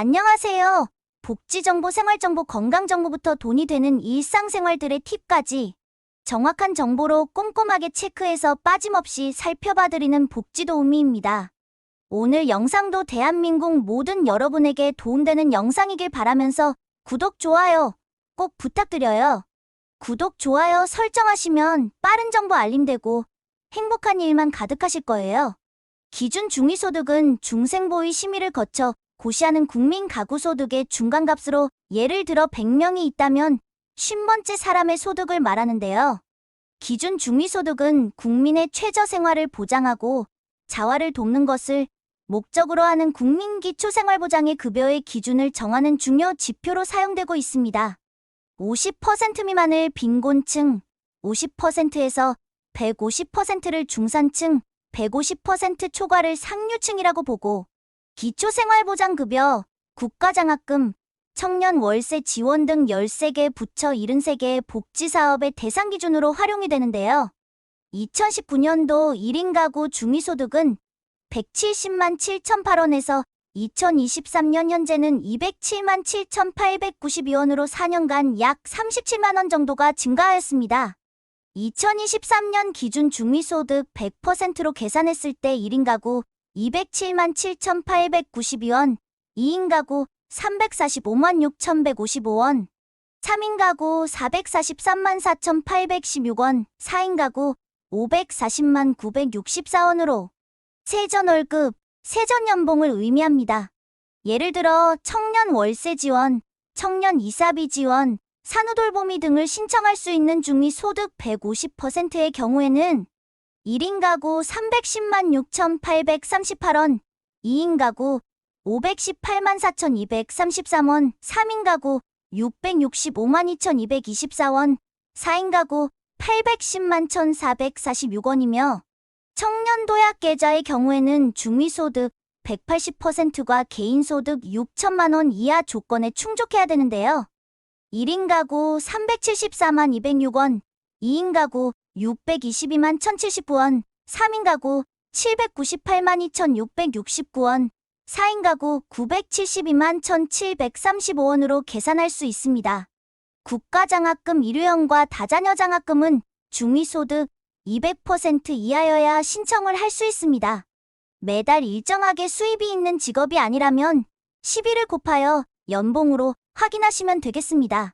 안녕하세요. 복지정보, 생활정보, 건강정보부터 돈이 되는 일상생활들의 팁까지 정확한 정보로 꼼꼼하게 체크해서 빠짐없이 살펴봐드리는 복지도우미입니다. 오늘 영상도 대한민국 모든 여러분에게 도움되는 영상이길 바라면서 구독, 좋아요 꼭 부탁드려요. 구독, 좋아요 설정하시면 빠른 정보 알림되고 행복한 일만 가득하실 거예요. 기준 중위소득은 중생보의 심의를 거쳐 고시하는 국민 가구소득의 중간값으로 예를 들어 100명이 있다면 50번째 사람의 소득을 말하는데요. 기준 중위소득은 국민의 최저생활을 보장하고 자활을 돕는 것을 목적으로 하는 국민기초생활보장의 급여의 기준을 정하는 중요 지표로 사용되고 있습니다. 50% 미만을 빈곤층, 50%에서 150%를 중산층, 150% 초과를 상류층이라고 보고 기초생활보장급여, 국가장학금, 청년 월세 지원 등 13개 부처 73개의 복지사업의 대상 기준으로 활용이 되는데요. 2019년도 1인 가구 중위소득은 170만 7,008원에서 2023년 현재는 207만 7,892원으로 4년간 약 37만 원 정도가 증가하였습니다. 2023년 기준 중위소득 100%로 계산했을 때 1인 가구 207만 7,892원, 2인 가구 345만 6,155원, 3인 가구 443만 4,816원, 4인 가구 540만 964원으로 세전월급, 세전연봉을 의미합니다. 예를 들어 청년 월세 지원, 청년 이사비 지원, 산후돌보미 등을 신청할 수 있는 중위소득 150%의 경우에는 1인 가구 310만 6,838원, 2인 가구 518만 4,233원, 3인 가구 665만 2,224원, 4인 가구 810만 1,446원이며 청년 도약 계좌의 경우에는 중위소득 180%과 개인소득 6천만 원 이하 조건에 충족해야 되는데요. 1인 가구 374만 206원, 2인 가구 622만 1,079원, 3인 가구 798만 2,669원, 4인 가구 972만 1,735원으로 계산할 수 있습니다. 국가장학금 일회용과 다자녀 장학금은 중위소득 200% 이하여야 신청을 할 수 있습니다. 매달 일정하게 수입이 있는 직업이 아니라면 12를 곱하여 연봉으로 확인하시면 되겠습니다.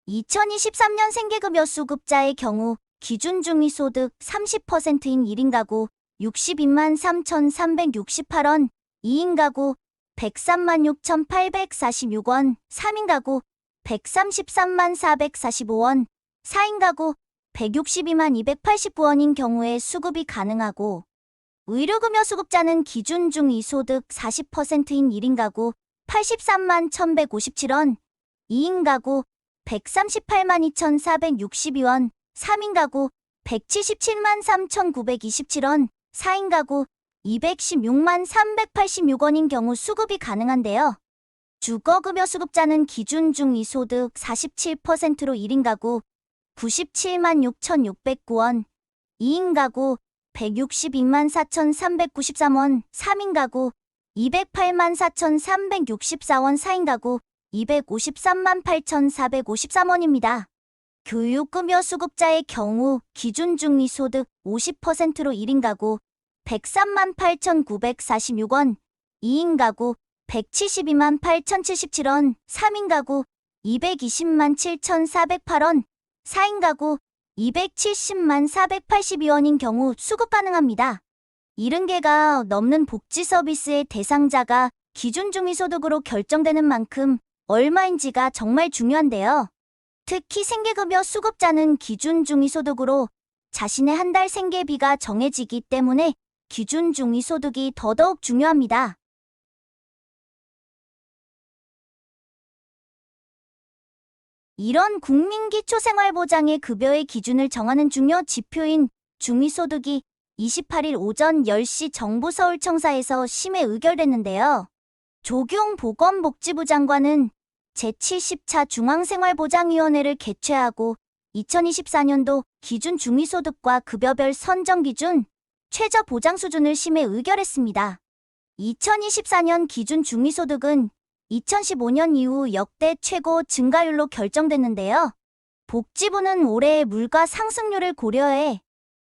2023년 생계급여 수급자의 경우 기준 중위소득 30%인 1인 가구 62만 3,368원, 2인 가구 103만 6,846원, 3인 가구 133만 445원, 4인 가구 162만 289원인 경우에 수급이 가능하고 의료급여 수급자는 기준 중위소득 40%인 1인 가구 83만 1,157원, 2인 가구 138만 2,462원, 3인 가구 177만 3,927원, 4인 가구 216만 386원인 경우 수급이 가능한데요. 주거급여 수급자는 기준 중위소득 47%로 1인 가구 97만 6,609원, 2인 가구 162만 4,393원, 3인 가구 208만 4,364원, 4인 가구 253만 8,453원입니다. 교육급여 수급자의 경우 기준 중위소득 50%로 1인 가구 103만 8,946원, 2인 가구 172만 8,077원, 3인 가구 220만 7,408원, 4인 가구 270만 482원인 경우 수급 가능합니다. 70개가 넘는 복지 서비스의 대상자가 기준 중위소득으로 결정되는 만큼 얼마인지가 정말 중요한데요. 특히 생계급여 수급자는 기준 중위소득으로 자신의 한 달 생계비가 정해지기 때문에 기준 중위소득이 더더욱 중요합니다. 이런 국민기초생활보장의 급여의 기준을 정하는 중요 지표인 중위소득이 28일 오전 10시 정부 서울청사에서 심의 의결됐는데요. 조규홍 보건복지부 장관은 제70차 중앙생활보장위원회를 개최하고 2024년도 기준 중위소득과 급여별 선정 기준, 최저 보장 수준을 심의 의결했습니다. 2024년 기준 중위소득은 2015년 이후 역대 최고 증가율로 결정됐는데요. 복지부는 올해의 물가 상승률을 고려해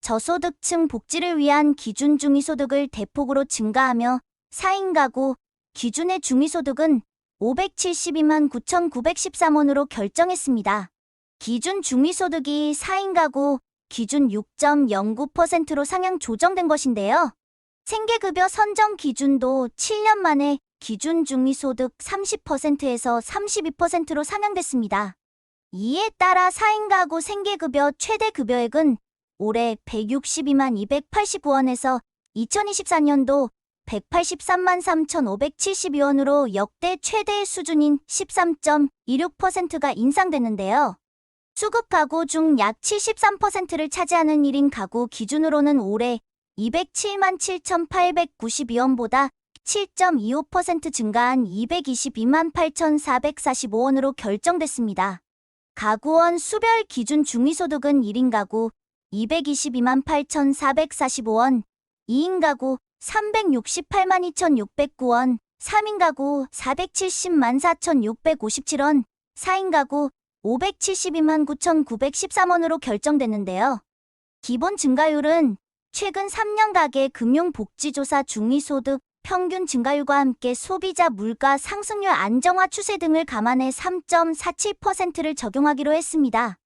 저소득층 복지를 위한 기준 중위소득을 대폭으로 증가하며 4인 가구 기준의 중위소득은 572만 9,913원으로 결정했습니다. 기준 중위소득이 4인 가구 기준 6.09%로 상향 조정된 것인데요. 생계급여 선정 기준도 7년 만에 기준 중위소득 30%에서 32%로 상향됐습니다. 이에 따라 4인 가구 생계급여 최대 급여액은 올해 162만 289원에서 2024년도 183만 3,572원으로 역대 최대의 수준인 13.26%가 인상됐는데요. 수급 가구 중 약 73%를 차지하는 1인 가구 기준으로는 올해 207만 7,892원보다 7.25% 증가한 222만 8,445원으로 결정됐습니다. 가구원 수별 기준 중위소득은 1인 가구 222만 8,445원, 2인 가구 368만 2,609원, 3인 가구 470만 4,657원, 4인 가구 572만 9,913원으로 결정됐는데요. 기본 증가율은 최근 3년 가계 금융복지조사 중위소득 평균 증가율과 함께 소비자 물가 상승률 안정화 추세 등을 감안해 3.47%를 적용하기로 했습니다.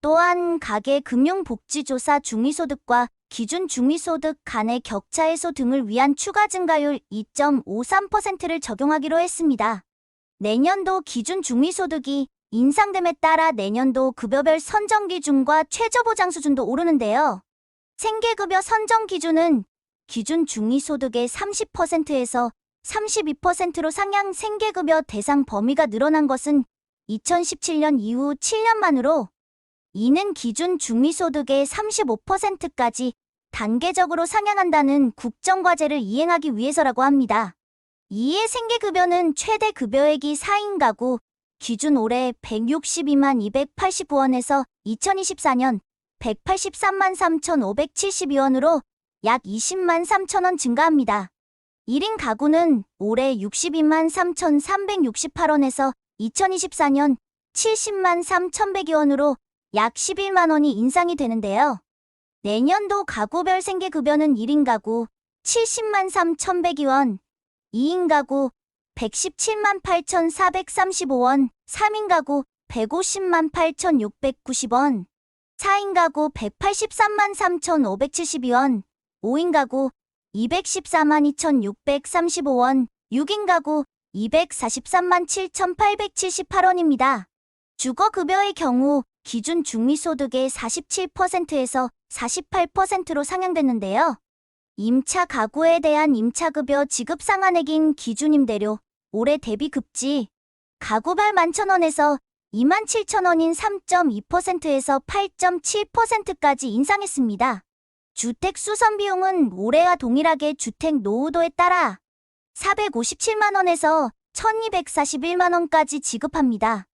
또한 가계 금융복지조사 중위소득과 기준 중위소득 간의 격차 해소 등을 위한 추가 증가율 2.53%를 적용하기로 했습니다. 내년도 기준 중위소득이 인상됨에 따라 내년도 급여별 선정 기준과 최저보장 수준도 오르는데요. 생계급여 선정 기준은 기준 중위소득의 30%에서 32%로 상향 생계급여 대상 범위가 늘어난 것은 2017년 이후 7년 만으로 이는 기준 중위소득의 35%까지 단계적으로 상향한다는 국정과제를 이행하기 위해서라고 합니다. 이에 생계급여는 최대 급여액이 4인 가구 기준 올해 162만 289원에서 2024년 183만 3,572원으로 약 20만 3천원 증가합니다. 1인 가구는 올해 62만 3,368원에서 2024년 70만 3,100원으로 약 11만 원이 인상이 되는데요. 내년도 가구별 생계급여는 1인 가구 70만 3,100원, 2인 가구 117만 8,435원, 3인 가구 150만 8,690원, 4인 가구 183만 3,572원, 5인 가구 214만 2,635원, 6인 가구 243만 7,878원입니다. 주거급여의 경우 기준 중위소득의 47%에서 48%로 상향됐는데요. 임차 가구에 대한 임차급여 지급 상한액인 기준임대료 올해 대비 급지 가구별 11,000원에서 27,000원인 3.2%에서 8.7%까지 인상했습니다. 주택 수선 비용은 올해와 동일하게 주택 노후도에 따라 457만 원에서 1,241만 원까지 지급합니다.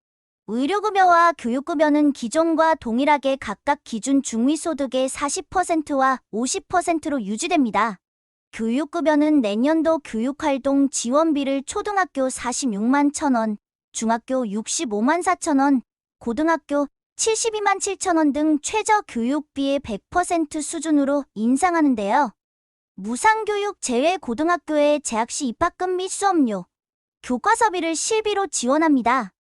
의료급여와 교육급여는 기존과 동일하게 각각 기준 중위소득의 40%와 50%로 유지됩니다. 교육급여는 내년도 교육활동 지원비를 초등학교 46만 1,000원, 중학교 65만 4천원, 고등학교 72만 7천원 등 최저 교육비의 100% 수준으로 인상하는데요. 무상교육 제외 고등학교의 재학시 입학금 및 수업료, 교과서비를 실비로 지원합니다.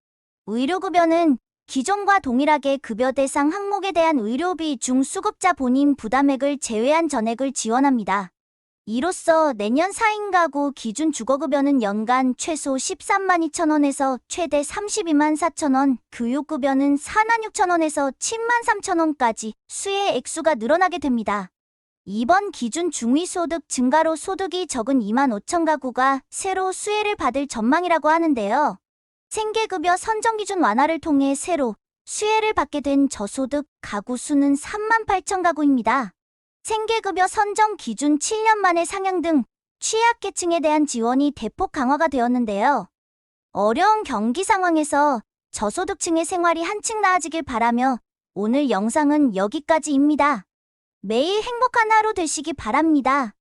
의료급여는 기존과 동일하게 급여 대상 항목에 대한 의료비 중 수급자 본인 부담액을 제외한 전액을 지원합니다. 이로써 내년 4인 가구 기준 주거급여는 연간 최소 13만 2천원에서 최대 32만 4천원, 교육급여는 4만 6천원에서 7만 3천원까지 수혜 액수가 늘어나게 됩니다. 이번 기준 중위소득 증가로 소득이 적은 2만 5천 가구가 새로 수혜를 받을 전망이라고 하는데요. 생계급여 선정기준 완화를 통해 새로 수혜를 받게 된 저소득 가구 수는 3만 8천 가구입니다. 생계급여 선정 기준 7년 만에 상향 등 취약계층에 대한 지원이 대폭 강화가 되었는데요. 어려운 경기 상황에서 저소득층의 생활이 한층 나아지길 바라며 오늘 영상은 여기까지입니다. 매일 행복한 하루 되시기 바랍니다.